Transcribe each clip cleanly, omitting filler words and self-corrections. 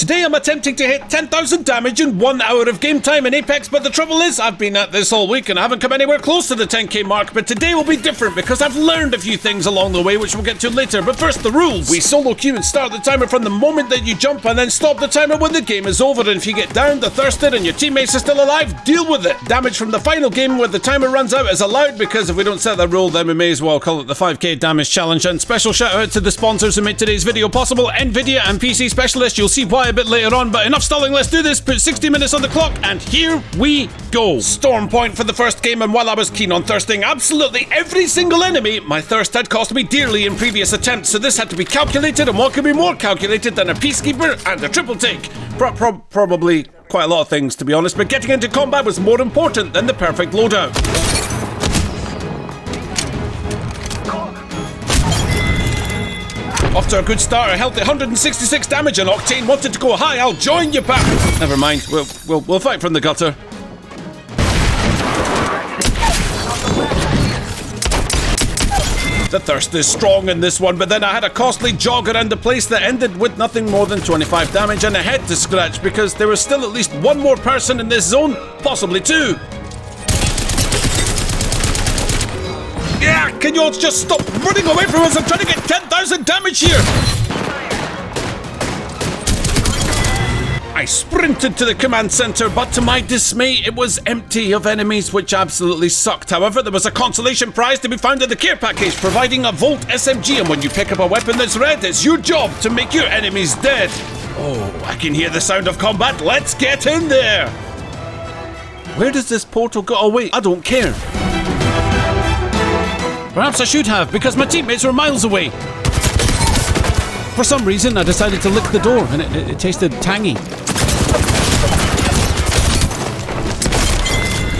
Today I'm attempting to hit 10,000 damage in 1 hour of game time in Apex, but the trouble is I've been at this all week and I haven't come anywhere close to the 10k mark, but today will be different because I've learned a few things along the way which we'll get to later. But first, the rules. We solo queue and start the timer from the moment that you jump and then stop the timer when the game is over, and if you get downed, the thirsted and your teammates are still alive, deal with it. Damage from the final game where the timer runs out is allowed, because if we don't set that rule then we may as well call it the 5k damage challenge. And special shout out to the sponsors who made today's video possible, Nvidia and PC Specialist. You'll see why a bit later on, but enough stalling, let's do this. Put 60 minutes on the clock and here we go. Storm point for the first game, and while I was keen on thirsting absolutely every single enemy, my thirst had cost me dearly in previous attempts, so this had to be calculated, and what could be more calculated than a peacekeeper and a triple take? Probably quite a lot of things, to be honest, but getting into combat was more important than the perfect loadout. Off to a good start, a healthy 166 damage, and Octane wanted to go high. I'll join you back. Never mind, we'll fight from the gutter. The thirst is strong in this one, but then I had a costly jog around the place that ended with nothing more than 25 damage and a head to scratch, because there was still at least one more person in this zone, possibly two. Yeah, can you all just stop running away from us? I'm trying to get 10,000 damage here. I sprinted to the command center, but to my dismay, it was empty of enemies, which absolutely sucked. However, there was a consolation prize to be found in the care package, providing a Volt SMG, and when you pick up a weapon that's red, it's your job to make your enemies dead. Oh, I can hear the sound of combat. Let's get in there. Where does this portal go? Oh wait, I don't care. Perhaps I should have, because my teammates were miles away. For some reason, I decided to lick the door, and it tasted tangy.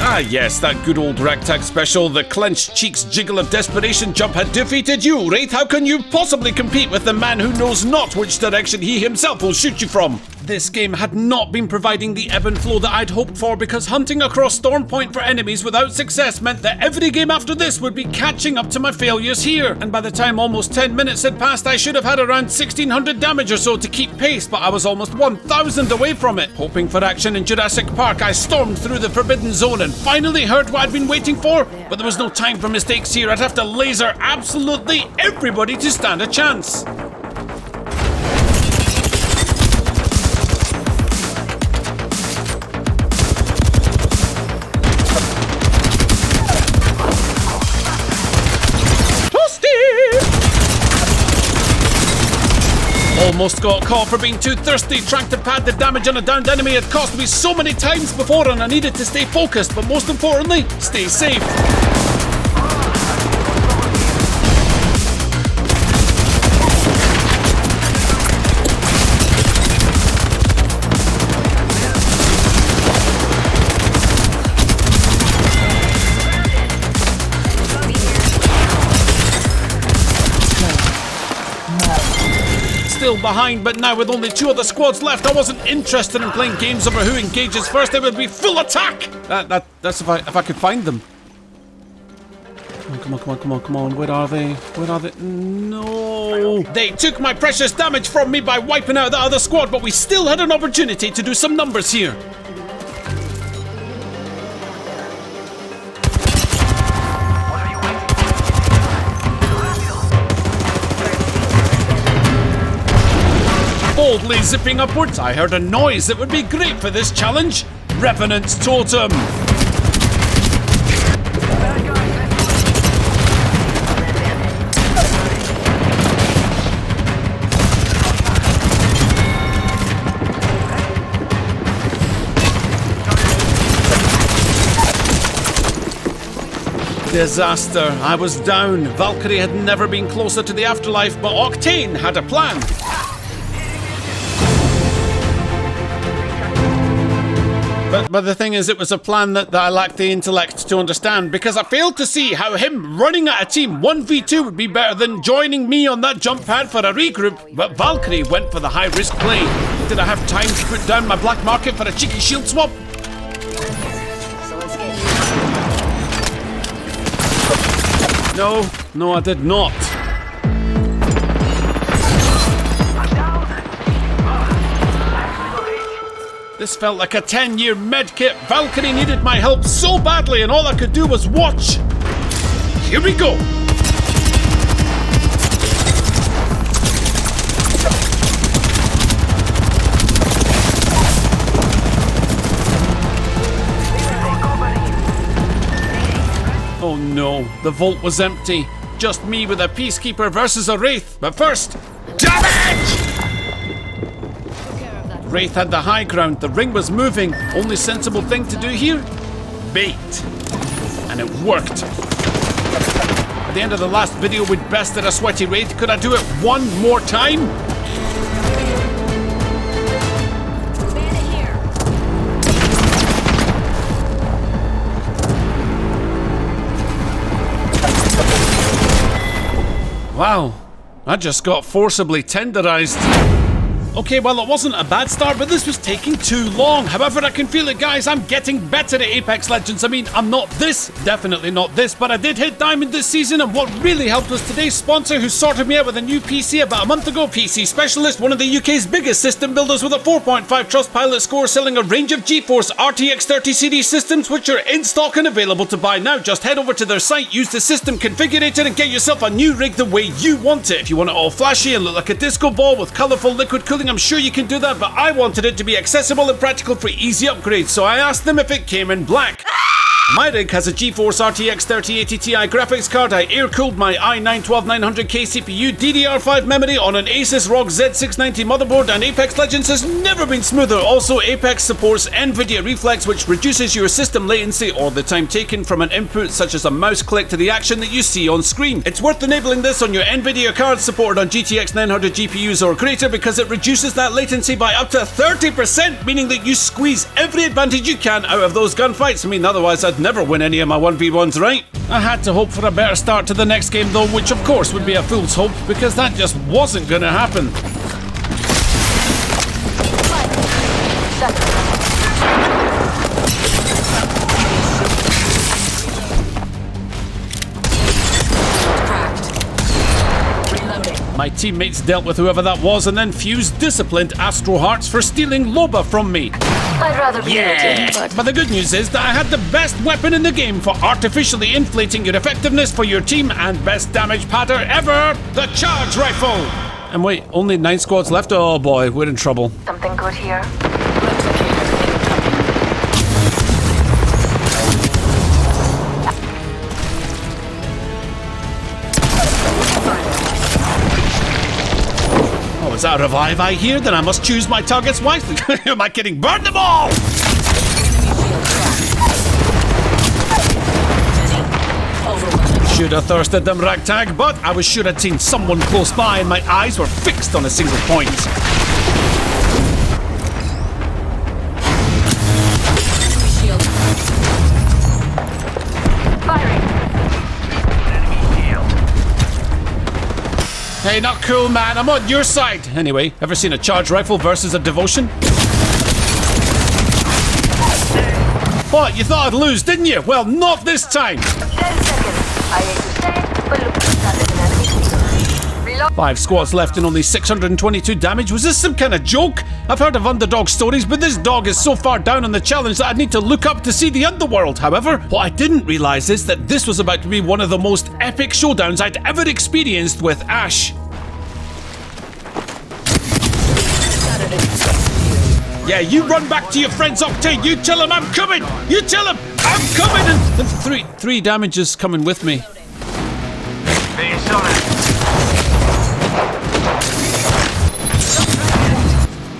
Ah yes, that good old ragtag special. The clenched cheeks jiggle of desperation jump had defeated you, Wraith. How can you possibly compete with the man who knows not which direction he himself will shoot you from? This game had not been providing the ebb and flow that I'd hoped for, because hunting across Storm Point for enemies without success meant that every game after this would be catching up to my failures here. And by the time almost 10 minutes had passed, I should have had around 1,600 damage or so to keep pace, but I was almost 1,000 away from it. Hoping for action in Jurassic Park, I stormed through the Forbidden Zone and finally heard what I'd been waiting for, but there was no time for mistakes here. I'd have to laser absolutely everybody to stand a chance. Almost got caught for being too thirsty. Trying to pad the damage on a downed enemy had cost me so many times before, and I needed to stay focused, but most importantly, stay safe. Still behind, but now with only 2 other squads left, I wasn't interested in playing games over who engages first. It would be full attack. That's if I could find them. Come on. Where are they? No. They took my precious damage from me by wiping out the other squad, but we still had an opportunity to do some numbers here. Boldly zipping upwards, I heard a noise that would be great for this challenge. Revenant's Totem. Disaster. I was down. Valkyrie had never been closer to the afterlife, but Octane had a plan. But the thing is, it was a plan that I lacked the intellect to understand, because I failed to see how him running at a team 1v2 would be better than joining me on that jump pad for a regroup, but Valkyrie went for the high-risk play. Did I have time to put down my black market for a cheeky shield swap? No, I did not. This felt like a 10-year medkit. Valkyrie needed my help so badly, and all I could do was watch. Here we go. Oh no, the vault was empty. Just me with a peacekeeper versus a wraith. But first, damage! Wraith had the high ground, the ring was moving. Only sensible thing to do here? Bait. And it worked. At the end of the last video, we'd bested a sweaty Wraith. Could I do it one more time? Wow, I just got forcibly tenderized. Okay, well, it wasn't a bad start, but this was taking too long. However, I can feel it, guys. I'm getting better at Apex Legends. I mean, I'm not this, definitely not this, but I did hit Diamond this season, and what really helped was today's sponsor, who sorted me out with a new PC about a month ago. PC Specialist, one of the UK's biggest system builders with a 4.5 Trustpilot score, selling a range of GeForce RTX 30 series systems, which are in stock and available to buy now. Just head over to their site, use the system configurator, and get yourself a new rig the way you want it. If you want it all flashy and look like a disco ball with colourful liquid cooling, I'm sure you can do that, but I wanted it to be accessible and practical for easy upgrades, so I asked them if it came in black. My rig has a GeForce RTX 3080 Ti graphics card. I air-cooled my i9-12900K CPU, DDR5 memory on an Asus ROG Z690 motherboard, and Apex Legends has never been smoother. Also, Apex supports NVIDIA Reflex, which reduces your system latency or the time taken from an input such as a mouse click to the action that you see on screen. It's worth enabling this on your NVIDIA cards supported on GTX 900 GPUs or greater, because it reduces that latency by up to 30%, meaning that you squeeze every advantage you can out of those gunfights. I mean, otherwise I'd never win any of my 1v1s, right? I had to hope for a better start to the next game though, which of course would be a fool's hope, because that just wasn't gonna happen. My teammates dealt with whoever that was and then fused disciplined Astro Hearts for stealing Loba from me. I'd rather be But the good news is that I had the best weapon in the game for artificially inflating your effectiveness for your team, and best damage pattern ever, the charge rifle. And wait, only 9 squads left? Oh boy, we're in trouble. Something good here. Is that a revive I hear? Then I must choose my targets wisely. Am I kidding? Burn them all! Should have thirsted them, ragtag, but I was sure I'd seen someone close by and my eyes were fixed on a single point. Hey, not cool, man. I'm on your side. Anyway, ever seen a charge rifle versus a devotion? What? You thought I'd lose, didn't you? Well, not this time. 10 seconds. I hate to say it, but look, that is an enemy. Reload. 5 squads left and only 622 damage. Was this some kind of joke? I've heard of underdog stories, but this dog is so far down on the challenge that I'd need to look up to see the underworld. However, what I didn't realize is that this was about to be one of the most epic showdowns I'd ever experienced with Ash. Yeah, you run back to your friends Octane. You tell him I'm coming. You tell him I'm coming. And three damages coming with me.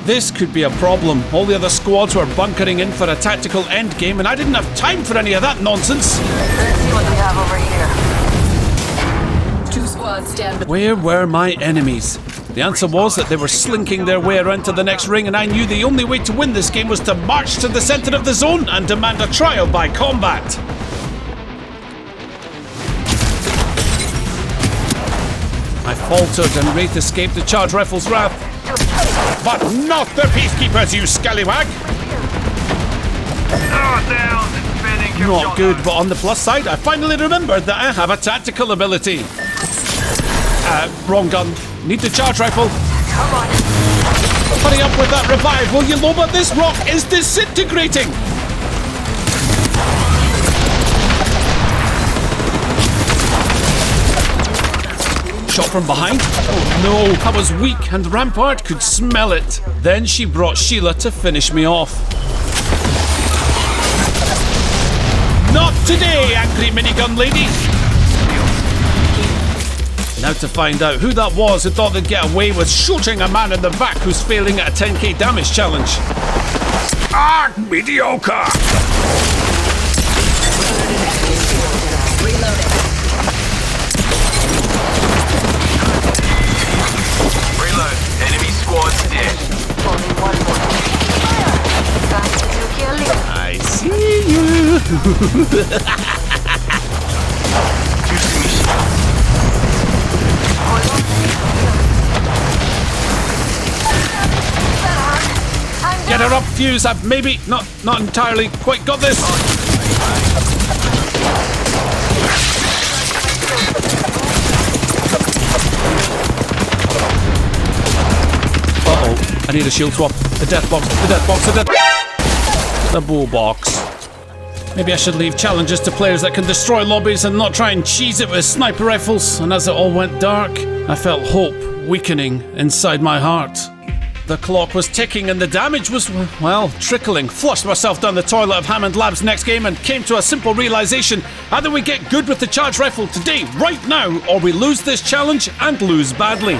This could be a problem. All the other squads were bunkering in for a tactical endgame, and I didn't have time for any of that nonsense. Let's see what we have over here. 2 squads stand. Where were my enemies? The answer was that they were slinking their way around to the next ring, and I knew the only way to win this game was to march to the center of the zone and demand a trial by combat. I faltered and Wraith escaped the charge rifle's wrath. But not the peacekeepers, you scallywag! Not good, but on the plus side, I finally remembered that I have a tactical ability. Wrong gun. Need the charge rifle. Come on. Hurry up with that revive, will you, Loba? This rock is disintegrating! Shot from behind? Oh no, that was weak, and Rampart could smell it. Then she brought Sheila to finish me off. Not today, angry minigun lady! Now to find out who that was who thought they'd get away with shooting a man in the back who's failing at a 10k damage challenge. Ah, mediocre! Reload. Enemy squad's dead. Only one more. Fire! Time to kill you. I see you! Get her up, Fuse. I've maybe not entirely quite got this. Uh-oh. I need a shield swap. The death box. The death box. The death... The bull box. Maybe I should leave challenges to players that can destroy lobbies and not try and cheese it with sniper rifles. And as it all went dark, I felt hope weakening inside my heart. The clock was ticking and the damage was, well, trickling. Flushed myself down the toilet of Hammond Labs' next game and came to a simple realization. Either we get good with the charge rifle today, right now, or we lose this challenge and lose badly.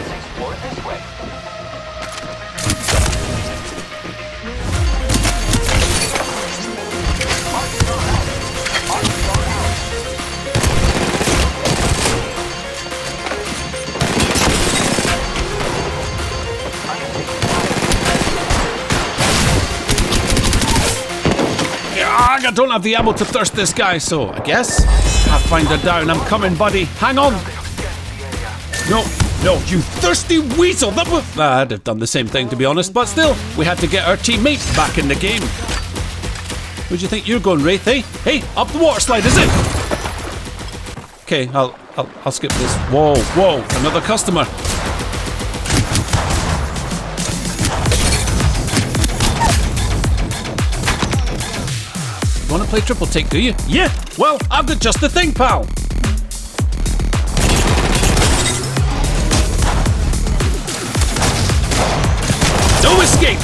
I don't have the ammo to thirst this guy, so I guess Pathfinder down. I'm coming, buddy. Hang on. No, you thirsty weasel. That would... I'd have done the same thing, to be honest, but still, we had to get our teammate back in the game. Where do you think you're going, Wraith, eh? Hey, up the water slide, is it? Okay, I'll skip this. Whoa, another customer. You want to play triple take, do you? Yeah! Well, I've got just the thing, pal! No escape!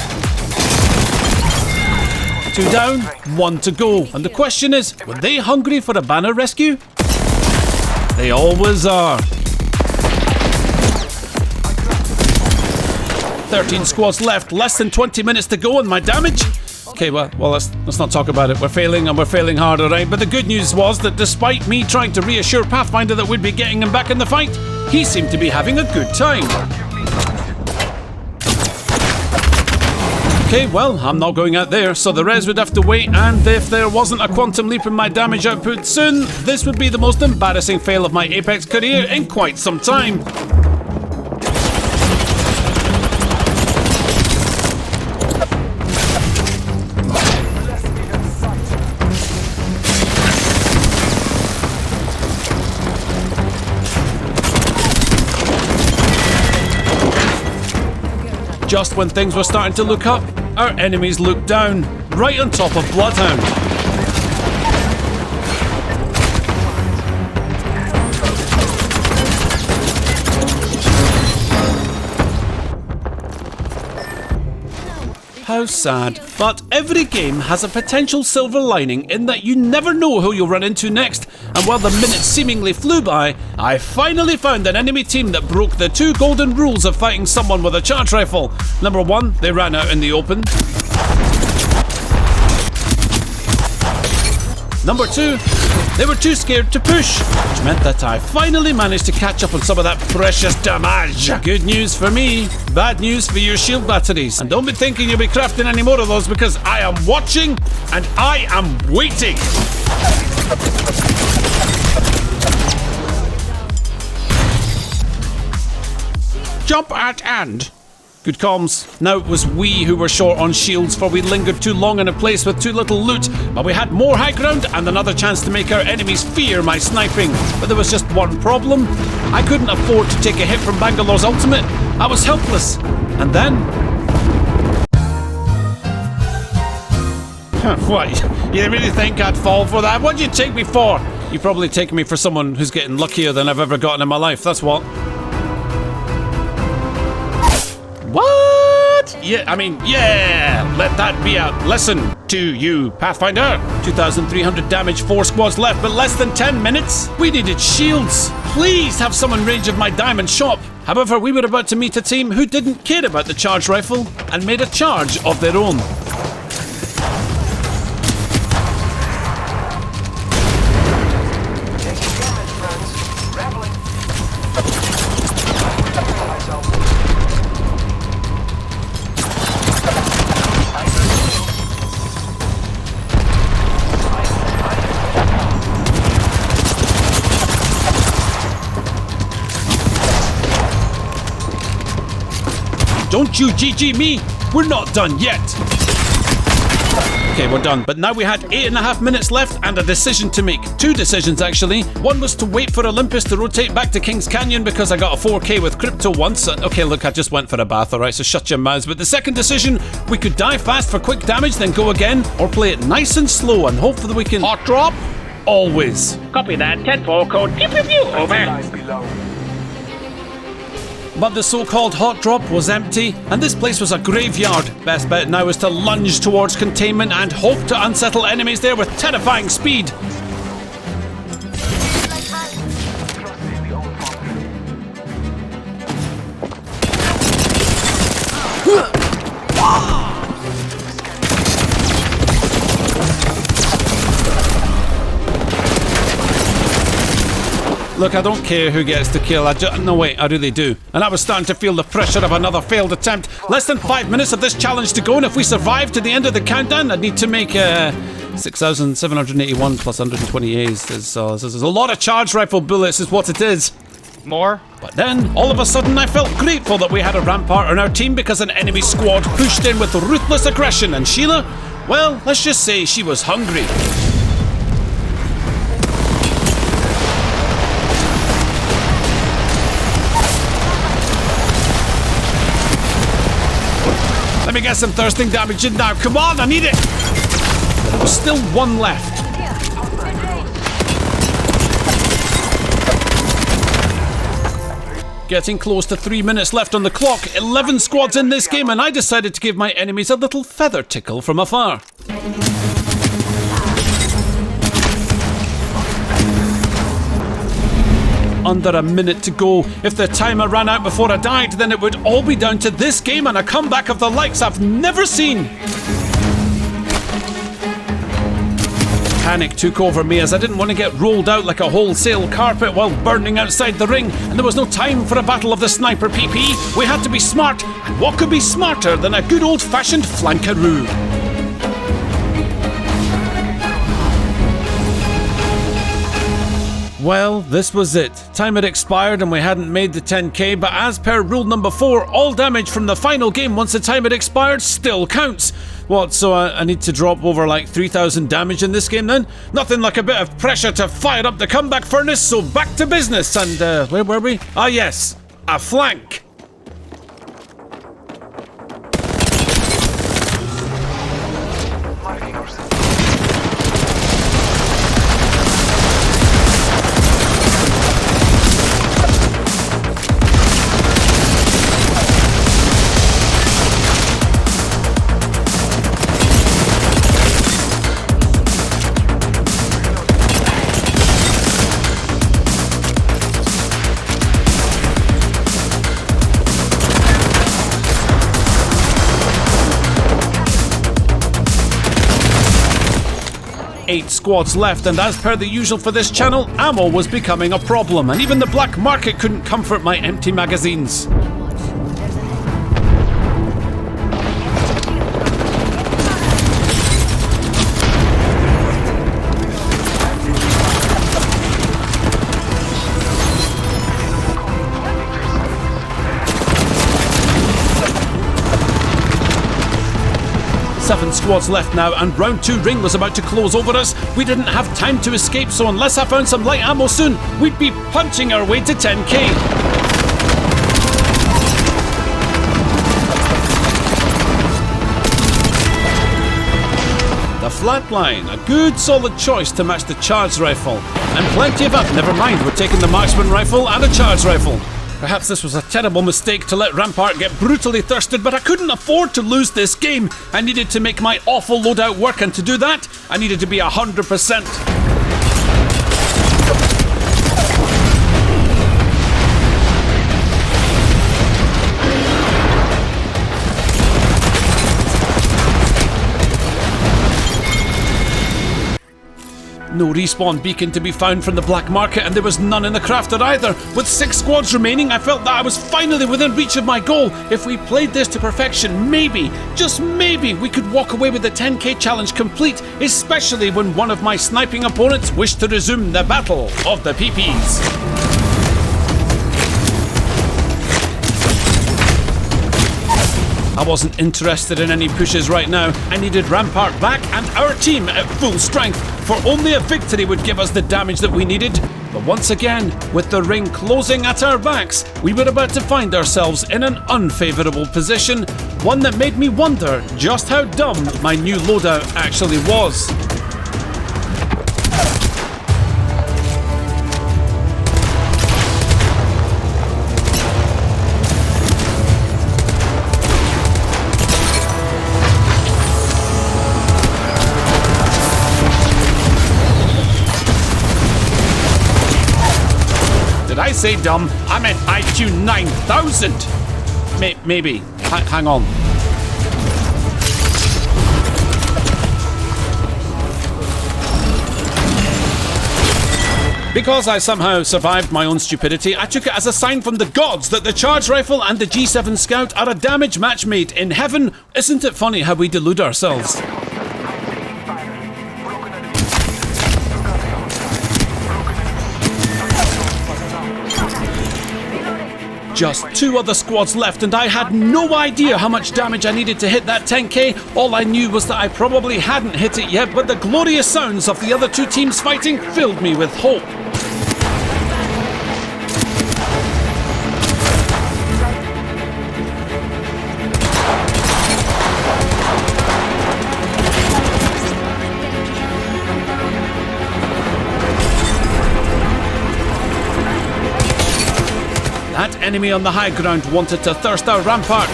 2 down, 1 to go. And the question is, were they hungry for a banner rescue? They always are. 13 squads left, less than 20 minutes to go, and my damage? Okay, well, let's not talk about it. We're failing, and we're failing hard, alright? But the good news was that despite me trying to reassure Pathfinder that we'd be getting him back in the fight, he seemed to be having a good time. Okay, well, I'm not going out there, so the res would have to wait, and if there wasn't a quantum leap in my damage output soon, this would be the most embarrassing fail of my Apex career in quite some time. Just when things were starting to look up, our enemies looked down, right on top of Bloodhound. How sad. But every game has a potential silver lining in that you never know who you'll run into next, and while the minutes seemingly flew by, I finally found an enemy team that broke the 2 golden rules of fighting someone with a charge rifle. Number 1, they ran out in the open. Number 2, they were too scared to push, which meant that I finally managed to catch up on some of that precious damage. Good news for me, bad news for your shield batteries. And don't be thinking you'll be crafting any more of those, because I am watching and I am waiting. Jump at and. Good comms. Now it was we who were short on shields, for we lingered too long in a place with too little loot, but we had more high ground and another chance to make our enemies fear my sniping. But there was just one problem. I couldn't afford to take a hit from Bangalore's ultimate. I was helpless. And then What? You really think I'd fall for that? What'd you take me for? You probably taken me for someone who's getting luckier than I've ever gotten in my life, that's what. What? Yeah, I mean, yeah! Let that be a lesson to you, Pathfinder. 2,300 damage, 4 squads left, but less than 10 minutes? We needed shields. Please have some in range of my diamond shop. However, we were about to meet a team who didn't care about the charge rifle and made a charge of their own. Don't you GG me! We're not done yet! Okay, we're done. But now we had 8.5 minutes left and a decision to make. 2 decisions, actually. One was to wait for Olympus to rotate back to King's Canyon because I got a 4K with crypto once. Okay, look, I just went for a bath, alright, so shut your mouths. But the second decision, we could die fast for quick damage, then go again, or play it nice and slow and hope that we can hot drop always. Copy that. 10-4 code. Pew, pew, pew. Over. But the so-called hot drop was empty, and this place was a graveyard. Best bet now is to lunge towards containment and hope to unsettle enemies there with terrifying speed. Look, I don't care who gets the kill. No, wait, I really do. And I was starting to feel the pressure of another failed attempt. Less than 5 minutes of this challenge to go, and if we survive to the end of the countdown, I'd need to make 6,781 plus 120 A's. There's a lot of charge rifle bullets is what it is. More? But then, all of a sudden, I felt grateful that we had a rampart on our team because an enemy squad pushed in with ruthless aggression, and Sheila, well, let's just say she was hungry. Let me get some thirsting damage in now. Come on, I need it! There was still one left. Getting close to 3 minutes left on the clock. 11 squads in this game, and I decided to give my enemies a little feather tickle from afar. Under a minute to go. If the timer ran out before I died, then it would all be down to this game and a comeback of the likes I've never seen. Panic took over me as I didn't want to get rolled out like a wholesale carpet while burning outside the ring, and there was no time for a battle of the sniper PP. We had to be smart, and what could be smarter than a good old-fashioned flankaroo? Well, this was it. Time had expired and we hadn't made the 10k, but as per rule number 4, all damage from the final game once the time had expired still counts. What, so I need to drop over like 3,000 damage in this game then? Nothing like a bit of pressure to fire up the comeback furnace, so back to business. And where were we? Ah yes, a flank. Eight squads left, and as per the usual for this channel, ammo was becoming a problem, and even the black market couldn't comfort my empty magazines. Seven squads left now, and round 2 ring was about to close over us. We didn't have time to escape, so unless I found some light ammo soon, we'd be punching our way to 10k. The flatline, a good solid choice to match the charged rifle. And plenty of up, never mind, we're taking the marksman rifle and a charged rifle. Perhaps this was a terrible mistake to let Rampart get brutally thirsted, but I couldn't afford to lose this game. I needed to make my awful loadout work, and to do that, I needed to be 100%. No respawn beacon to be found from the black market, and there was none in the crafter either. With 6 squads remaining, I felt that I was finally within reach of my goal. If we played this to perfection, maybe, just maybe, we could walk away with the 10k challenge complete, especially when one of my sniping opponents wished to resume the battle of the PPs. I wasn't interested in any pushes right now. I needed Rampart back and our team at full strength, for only a victory would give us the damage that we needed. But once again, with the ring closing at our backs, we were about to find ourselves in an unfavourable position, one that made me wonder just how dumb my new loadout actually was. Did I say dumb? I meant IQ 9000! Maybe. Hang on. Because I somehow survived my own stupidity, I took it as a sign from the gods that the charge rifle and the G7 Scout are a damage match made in heaven. Isn't it funny how we delude ourselves? Just 2 other squads left, and I had no idea how much damage I needed to hit that 10k. All I knew was that I probably hadn't hit it yet, but the glorious sounds of the other 2 teams fighting filled me with hope. That enemy on the high ground wanted to thirst our Rampart.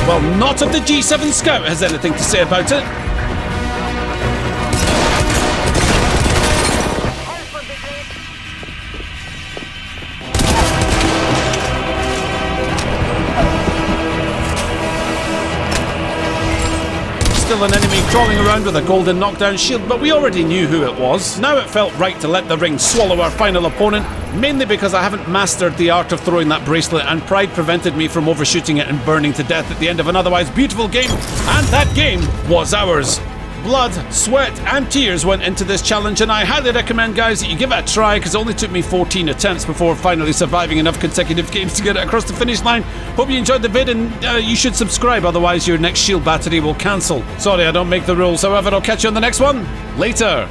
Well, not if the G7 Scout has anything to say about it. Still an enemy crawling around with a golden knockdown shield, but we already knew who it was. Now it felt right to let the ring swallow our final opponent, mainly because I haven't mastered the art of throwing that bracelet, and pride prevented me from overshooting it and burning to death at the end of an otherwise beautiful game, and that game was ours. Blood, sweat and tears went into this challenge, and I highly recommend, guys, that you give it a try, because it only took me 14 attempts before finally surviving enough consecutive games to get it across the finish line. Hope you enjoyed the vid, and you should subscribe, otherwise your next shield battery will cancel. Sorry, I don't make the rules. However, I'll catch you on the next one. Later.